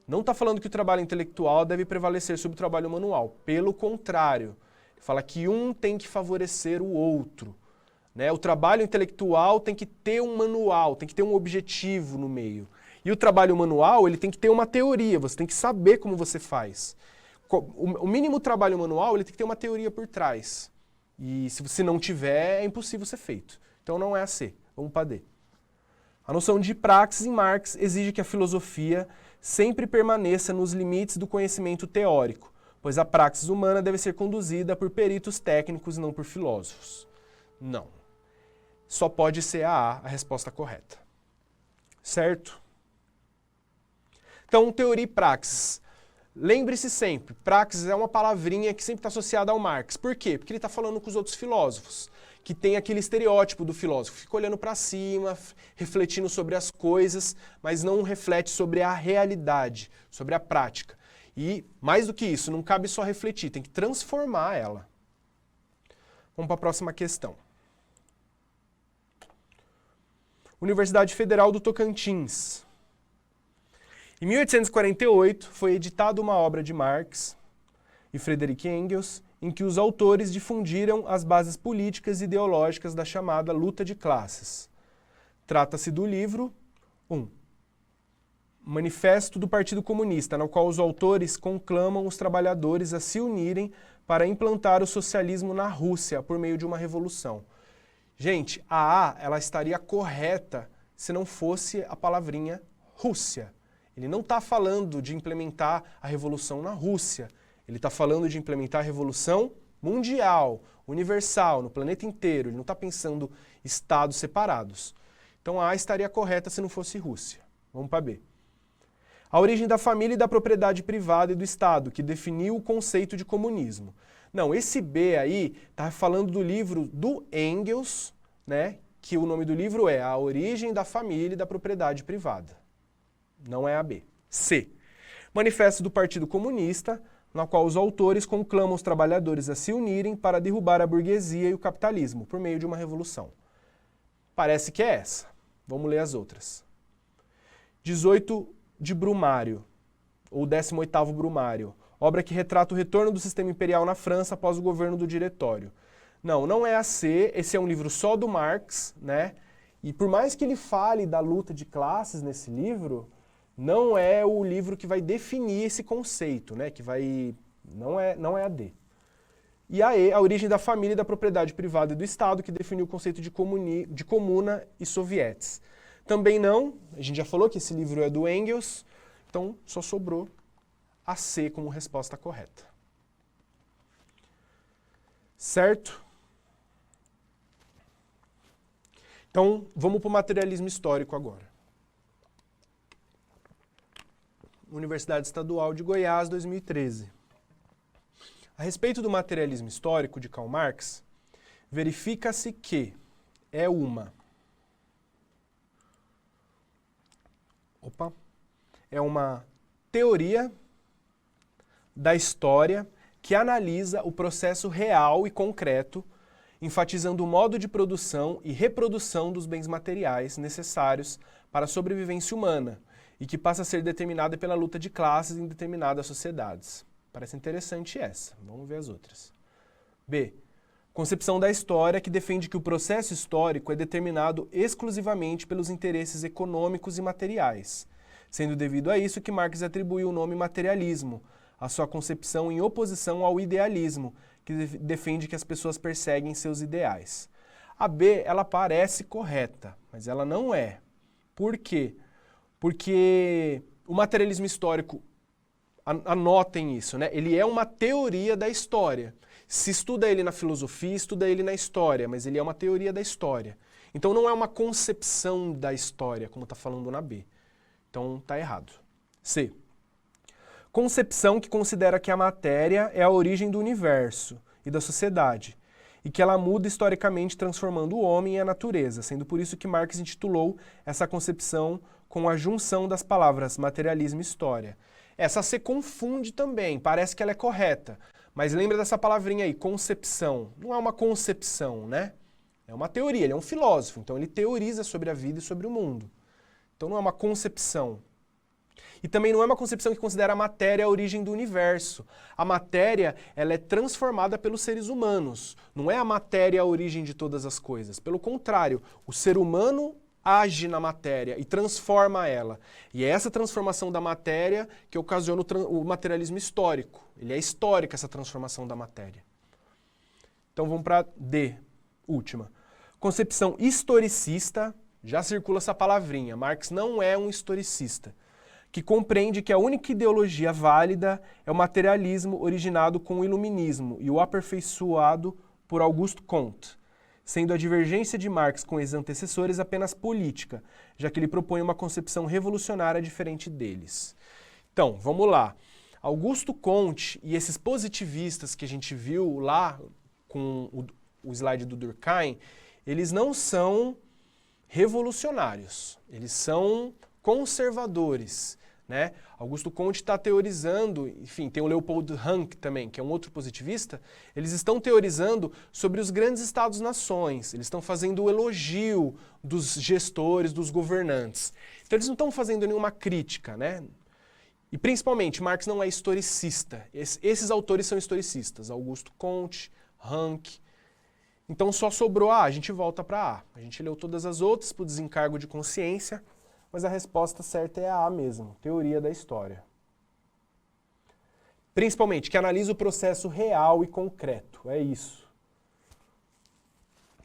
Não está falando que o trabalho intelectual deve prevalecer sobre o trabalho manual. Pelo contrário, ele fala que um tem que favorecer o outro, né? O trabalho intelectual tem que ter um manual, tem que ter um objetivo no meio. E o trabalho manual, ele tem que ter uma teoria, você tem que saber como você faz. O mínimo trabalho manual, ele tem que ter uma teoria por trás. E se você não tiver, é impossível ser feito. Então não é a C, vamos para D. A noção de praxis em Marx exige que a filosofia sempre permaneça nos limites do conhecimento teórico, pois a praxis humana deve ser conduzida por peritos técnicos e não por filósofos. Não. Só pode ser a resposta correta. Certo? Então, teoria e praxis. Lembre-se sempre, praxis é uma palavrinha que sempre está associada ao Marx. Por quê? Porque ele está falando com os outros filósofos, que tem aquele estereótipo do filósofo, fica olhando para cima, refletindo sobre as coisas, mas não reflete sobre a realidade, sobre a prática. E, mais do que isso, não cabe só refletir, tem que transformar ela. Vamos para a próxima questão. Universidade Federal do Tocantins. Em 1848, foi editada uma obra de Marx e Friedrich Engels, em que os autores difundiram as bases políticas e ideológicas da chamada luta de classes. Trata-se do livro 1. Manifesto do Partido Comunista, no qual os autores conclamam os trabalhadores a se unirem para implantar o socialismo na Rússia por meio de uma revolução. Gente, a ela estaria correta se não fosse a palavrinha Rússia. Ele não está falando de implementar a revolução na Rússia. Ele está falando de implementar a revolução mundial, universal, no planeta inteiro. Ele não está pensando estados separados. Então a estaria correta se não fosse Rússia. Vamos para B. A origem da família e da propriedade privada e do Estado, que definiu o conceito de comunismo. Não, esse B aí está falando do livro do Engels, né, que o nome do livro é A Origem da Família e da Propriedade Privada. Não é a B. C. Manifesto do Partido Comunista, na qual os autores conclamam os trabalhadores a se unirem para derrubar a burguesia e o capitalismo, por meio de uma revolução. Parece que é essa. Vamos ler as outras. 18 de Brumário, ou 18º Brumário. Obra que retrata o retorno do sistema imperial na França após o governo do Diretório. Não, não é a C, esse é um livro só do Marx, né? E por mais que ele fale da luta de classes nesse livro, não é o livro que vai definir esse conceito, né? Não é a D. E a E, a origem da família e da propriedade privada e do Estado, que definiu o conceito de comuna e sovietes. Também não, a gente já falou que esse livro é do Engels, então só sobrou a C como resposta correta. Certo? Então, vamos para o materialismo histórico agora. Universidade Estadual de Goiás, 2013. A respeito do materialismo histórico de Karl Marx, verifica-se que é uma teoria da história que analisa o processo real e concreto, enfatizando o modo de produção e reprodução dos bens materiais necessários para a sobrevivência humana e que passa a ser determinada pela luta de classes em determinadas sociedades. Parece interessante essa. Vamos ver as outras. B. Concepção da história que defende que o processo histórico é determinado exclusivamente pelos interesses econômicos e materiais, sendo devido a isso que Marx atribuiu o nome materialismo à sua concepção em oposição ao idealismo, que defende que as pessoas perseguem seus ideais. A B, ela parece correta, mas ela não é. Por quê? Porque o materialismo histórico, anotem isso, né? Ele é uma teoria da história. Se estuda ele na filosofia, estuda ele na história, mas ele é uma teoria da história. Então não é uma concepção da história, como está falando na B. Então está errado. C. Concepção que considera que a matéria é a origem do universo e da sociedade, e que ela muda historicamente transformando o homem e a natureza, sendo por isso que Marx intitulou essa concepção com a junção das palavras materialismo e história. Essa C confunde também, parece que ela é correta, mas lembra dessa palavrinha aí, concepção. Não é uma concepção, né? É uma teoria, ele é um filósofo, então ele teoriza sobre a vida e sobre o mundo. Então não é uma concepção. E também não é uma concepção que considera a matéria a origem do universo. A matéria, ela é transformada pelos seres humanos. Não é a matéria a origem de todas as coisas. Pelo contrário, o ser humano age na matéria e transforma ela. E é essa transformação da matéria que ocasiona o materialismo histórico. Ele é histórica, essa transformação da matéria. Então vamos para D, última. Concepção historicista, já circula essa palavrinha. Marx não é um historicista, que compreende que a única ideologia válida é o materialismo originado com o iluminismo e o aperfeiçoado por Auguste Comte, sendo a divergência de Marx com os antecessores apenas política, já que ele propõe uma concepção revolucionária diferente deles. Então, vamos lá. Auguste Comte e esses positivistas que a gente viu lá com o slide do Durkheim, eles não são revolucionários, eles são conservadores, né? Auguste Comte está teorizando, enfim, tem o Leopold Ranke também, que é um outro positivista, eles estão teorizando sobre os grandes estados-nações, eles estão fazendo o elogio dos gestores, dos governantes. Então eles não estão fazendo nenhuma crítica, né? E principalmente, Marx não é historicista, esses autores são historicistas, Auguste Comte, Ranke. Então só sobrou A, a gente volta para A. A gente leu todas as outras por desencargo de consciência, mas a resposta certa é a A mesmo, teoria da história. Principalmente, que analisa o processo real e concreto, é isso.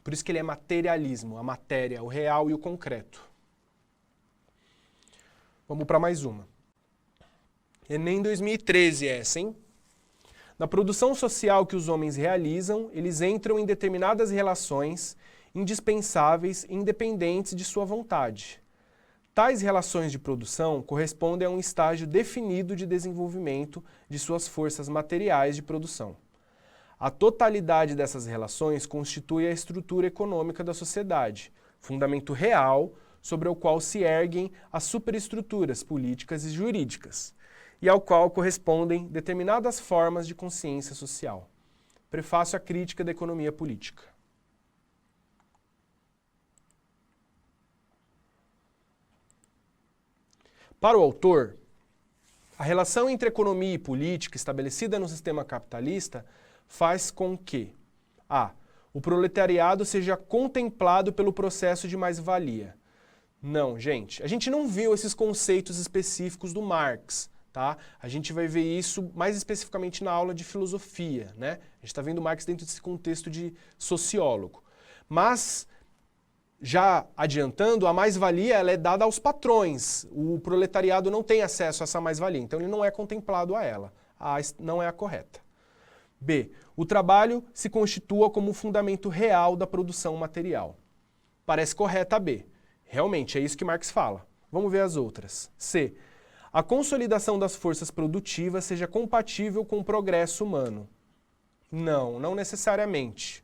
Por isso que ele é materialismo, a matéria, o real e o concreto. Vamos para mais uma. Enem 2013 essa, hein? Na produção social que os homens realizam, eles entram em determinadas relações indispensáveis e independentes de sua vontade. Tais relações de produção correspondem a um estágio definido de desenvolvimento de suas forças materiais de produção. A totalidade dessas relações constitui a estrutura econômica da sociedade, fundamento real sobre o qual se erguem as superestruturas políticas e jurídicas, e ao qual correspondem determinadas formas de consciência social. Prefácio à Crítica da Economia Política. Para o autor, a relação entre economia e política estabelecida no sistema capitalista faz com que a. O proletariado seja contemplado pelo processo de mais-valia. Não, gente, a gente não viu esses conceitos específicos do Marx, tá? A gente vai ver isso mais especificamente na aula de filosofia, né? A gente está vendo Marx dentro desse contexto de sociólogo. Mas, já adiantando, a mais-valia ela é dada aos patrões. O proletariado não tem acesso a essa mais-valia, então ele não é contemplado a ela. A não é a correta. B. O trabalho se constitua como o fundamento real da produção material. Parece correta a B. Realmente, é isso que Marx fala. Vamos ver as outras. C. A consolidação das forças produtivas seja compatível com o progresso humano. Não, não necessariamente.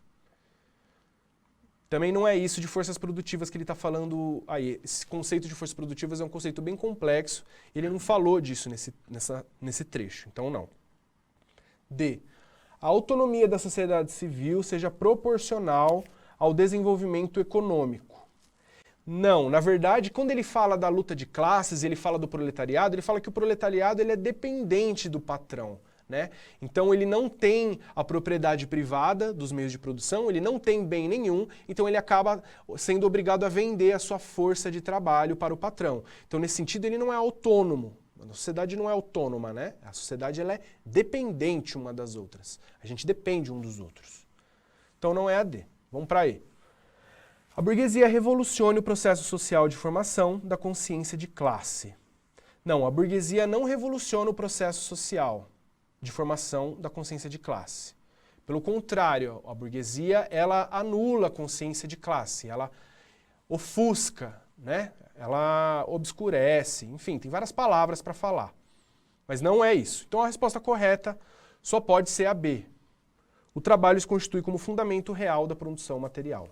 Também não é isso de forças produtivas que ele está falando aí. Esse conceito de forças produtivas é um conceito bem complexo. Ele não falou disso nesse trecho, então não. D. A autonomia da sociedade civil seja proporcional ao desenvolvimento econômico. Não, na verdade, quando ele fala da luta de classes, ele fala do proletariado, ele fala que o proletariado ele é dependente do patrão, né? Então ele não tem a propriedade privada dos meios de produção, ele não tem bem nenhum, então ele acaba sendo obrigado a vender a sua força de trabalho para o patrão. Então nesse sentido ele não é autônomo. A sociedade não é autônoma, né? A sociedade ela é dependente uma das outras. A gente depende um dos outros. Então não é a D. Vamos para E. A burguesia revoluciona o processo social de formação da consciência de classe. Não, a burguesia não revoluciona o processo social de formação da consciência de classe. Pelo contrário, a burguesia ela anula a consciência de classe, ela ofusca, né? Ela obscurece, enfim, tem várias palavras para falar. Mas não é isso. Então a resposta correta só pode ser a B. O trabalho se constitui como fundamento real da produção material.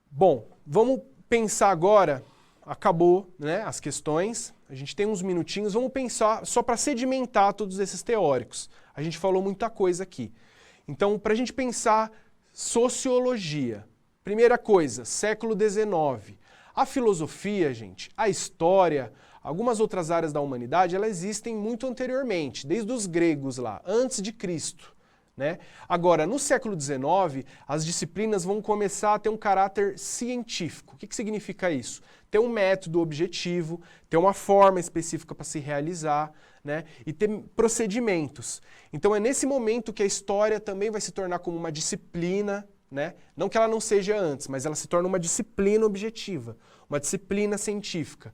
Bom, vamos pensar agora, acabou, né, as questões, a gente tem uns minutinhos, vamos pensar só para sedimentar todos esses teóricos. A gente falou muita coisa aqui. Então, para a gente pensar sociologia. Primeira coisa, século XIX. A filosofia, gente, a história, algumas outras áreas da humanidade, elas existem muito anteriormente, desde os gregos lá, antes de Cristo, né? Agora, no século XIX, as disciplinas vão começar a ter um caráter científico. O que significa isso? Ter um método objetivo, ter uma forma específica para se realizar, né? E ter procedimentos. Então é nesse momento que a história também vai se tornar como uma disciplina, né? Não que ela não seja antes, mas ela se torna uma disciplina objetiva, uma disciplina científica.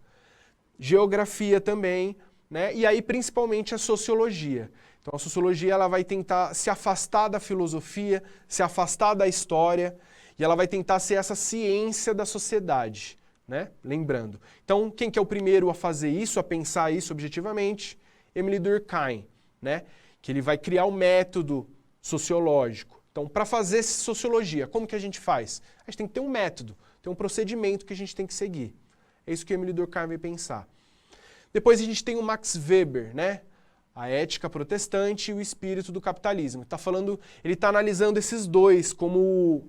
Geografia também, né? E aí principalmente a sociologia. Então a sociologia ela vai tentar se afastar da filosofia, se afastar da história, e ela vai tentar ser essa ciência da sociedade, né? Lembrando. Então quem que é o primeiro a fazer isso, a pensar isso objetivamente? Émile Durkheim, né? Que ele vai criar um método sociológico. Então, para fazer sociologia, como que a gente faz? A gente tem que ter um método, tem um procedimento que a gente tem que seguir. É isso que Émile Durkheim vai pensar. Depois a gente tem o Max Weber, né? A ética protestante e o espírito do capitalismo. Ele está analisando esses dois como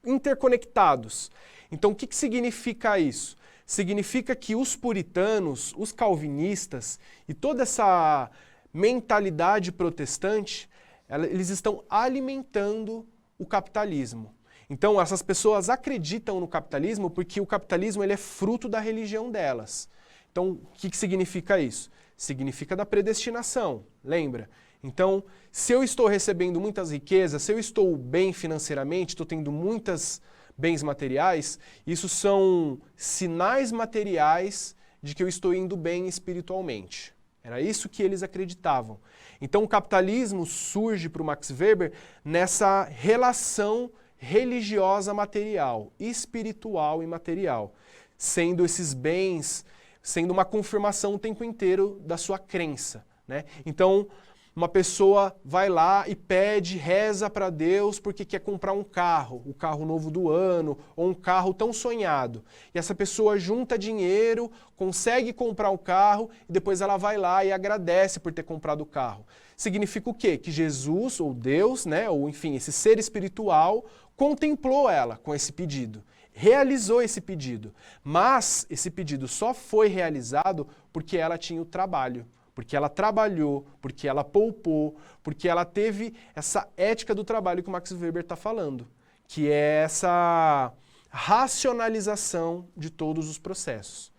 interconectados. Então, o que significa isso? Significa que os puritanos, os calvinistas e toda essa mentalidade protestante, eles estão alimentando o capitalismo. Então, essas pessoas acreditam no capitalismo porque o capitalismo ele é fruto da religião delas. Então, o que significa isso? Significa da predestinação, lembra? Então, se eu estou recebendo muitas riquezas, se eu estou bem financeiramente, estou tendo muitos bens materiais, isso são sinais materiais de que eu estou indo bem espiritualmente. Era isso que eles acreditavam. Então o capitalismo surge para o Max Weber nessa relação religiosa material, espiritual e material, sendo esses bens, sendo uma confirmação o tempo inteiro da sua crença, né? Então uma pessoa vai lá e pede, reza para Deus porque quer comprar um carro, o carro novo do ano, ou um carro tão sonhado. E essa pessoa junta dinheiro, consegue comprar o carro e depois ela vai lá e agradece por ter comprado o carro. Significa o quê? Que Jesus, ou Deus, né, ou enfim, esse ser espiritual, contemplou ela com esse pedido. realizou esse pedido. Mas esse pedido só foi realizado porque ela tinha o trabalho, porque ela trabalhou, porque ela poupou, porque ela teve essa ética do trabalho que o Max Weber está falando, que é essa racionalização de todos os processos.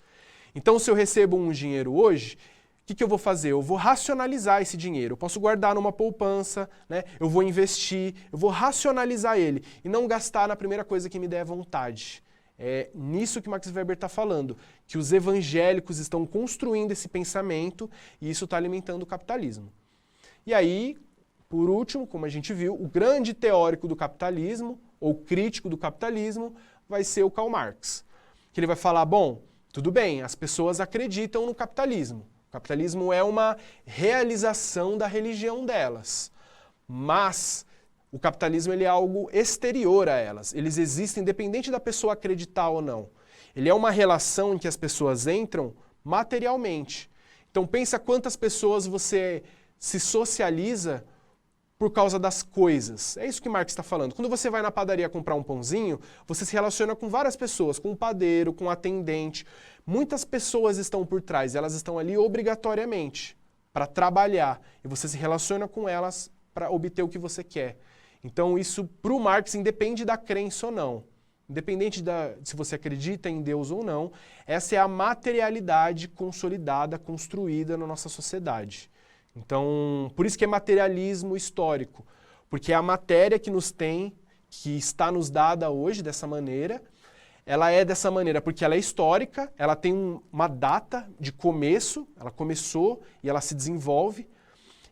Então, se eu recebo um dinheiro hoje, o que eu vou fazer? Eu vou racionalizar esse dinheiro. Eu posso guardar numa poupança, né? Eu vou investir, eu vou racionalizar ele e não gastar na primeira coisa que me der vontade. É nisso que Max Weber está falando, que os evangélicos estão construindo esse pensamento e isso está alimentando o capitalismo. E aí, por último, como a gente viu, o grande teórico do capitalismo, ou crítico do capitalismo, vai ser o Karl Marx. Que ele vai falar, bom, tudo bem, as pessoas acreditam no capitalismo. O capitalismo é uma realização da religião delas. Mas o capitalismo ele é algo exterior a elas. Eles existem independente da pessoa acreditar ou não. Ele é uma relação em que as pessoas entram materialmente. Então pensa quantas pessoas você se socializa por causa das coisas. É isso que Marx está falando. Quando você vai na padaria comprar um pãozinho, você se relaciona com várias pessoas, com o padeiro, com o atendente. Muitas pessoas estão por trás, elas estão ali obrigatoriamente para trabalhar. E você se relaciona com elas para obter o que você quer. Então isso, para o Marx, independe da crença ou não. Independente se você acredita em Deus ou não, essa é a materialidade consolidada, construída na nossa sociedade. Então, por isso que é materialismo histórico, porque é a matéria que nos tem, que está nos dada hoje dessa maneira, ela é dessa maneira porque ela é histórica, ela tem uma data de começo, ela começou e ela se desenvolve,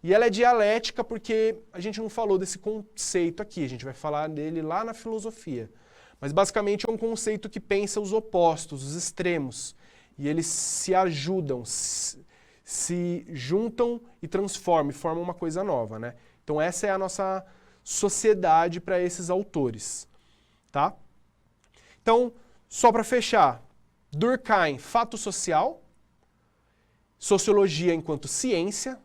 e ela é dialética porque a gente não falou desse conceito aqui, a gente vai falar dele lá na filosofia. Mas basicamente é um conceito que pensa os opostos, os extremos, e eles se ajudam, se juntam e transformam, formam uma coisa nova, né? Então essa é a nossa sociedade para esses autores, tá? Então, só para fechar, Durkheim, fato social, sociologia enquanto ciência,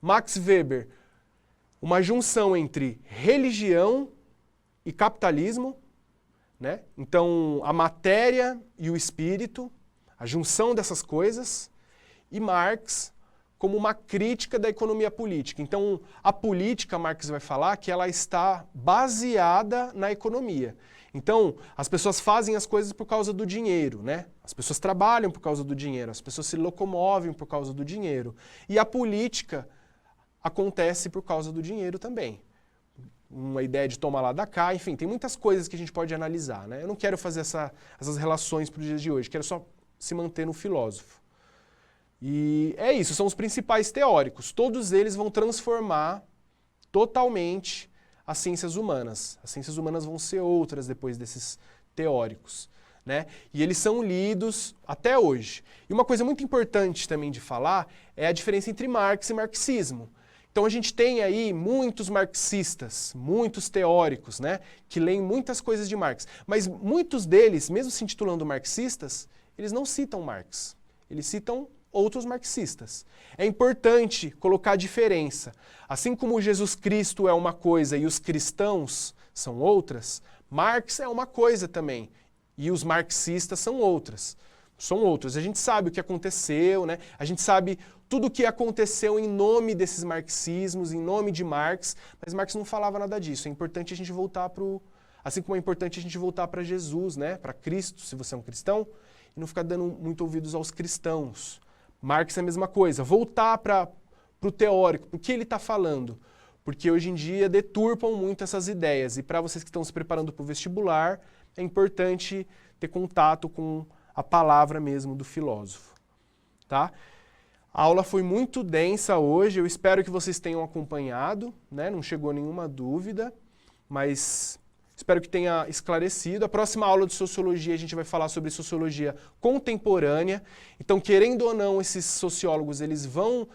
Max Weber, uma junção entre religião e capitalismo, né? Então a matéria e o espírito, a junção dessas coisas, e Marx como uma crítica da economia política. Então, a política, Marx vai falar, que ela está baseada na economia. Então, as pessoas fazem as coisas por causa do dinheiro, né? As pessoas trabalham por causa do dinheiro, as pessoas se locomovem por causa do dinheiro. E a política acontece por causa do dinheiro também. Uma ideia de toma lá da cá, enfim, tem muitas coisas que a gente pode analisar, né? Eu não quero fazer essas relações para os dias de hoje, quero só se manter no filósofo. E é isso, são os principais teóricos. Todos eles vão transformar totalmente as ciências humanas. As ciências humanas vão ser outras depois desses teóricos, né? E eles são lidos até hoje. E uma coisa muito importante também de falar é a diferença entre Marx e marxismo. Então a gente tem aí muitos marxistas, muitos teóricos, né, que leem muitas coisas de Marx. Mas muitos deles, mesmo se intitulando marxistas, eles não citam Marx. Eles citam outros marxistas. É importante colocar a diferença. Assim como Jesus Cristo é uma coisa e os cristãos são outras, Marx é uma coisa também e os marxistas são outras. São outros. A gente sabe o que aconteceu, né? A gente sabe tudo o que aconteceu em nome desses marxismos, em nome de Marx, mas Marx não falava nada disso. É importante a gente voltar assim como é importante a gente voltar para Jesus, né? Para Cristo, se você é um cristão, e não ficar dando muito ouvidos aos cristãos. Marx é a mesma coisa, voltar para o teórico, para o que ele está falando, porque hoje em dia deturpam muito essas ideias, e para vocês que estão se preparando para o vestibular, é importante ter contato com a palavra mesmo do filósofo, tá? A aula foi muito densa hoje, eu espero que vocês tenham acompanhado, né? Não chegou nenhuma dúvida, mas espero que tenha esclarecido. A próxima aula de sociologia a gente vai falar sobre sociologia contemporânea. Então, querendo ou não, esses sociólogos eles vão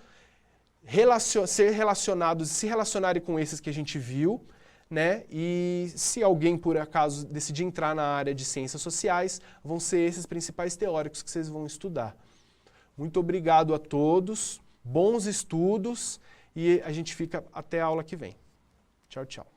ser relacionados e se relacionarem com esses que a gente viu, né? E se alguém, por acaso, decidir entrar na área de ciências sociais, vão ser esses principais teóricos que vocês vão estudar. Muito obrigado a todos, bons estudos e a gente fica até a aula que vem. Tchau, tchau.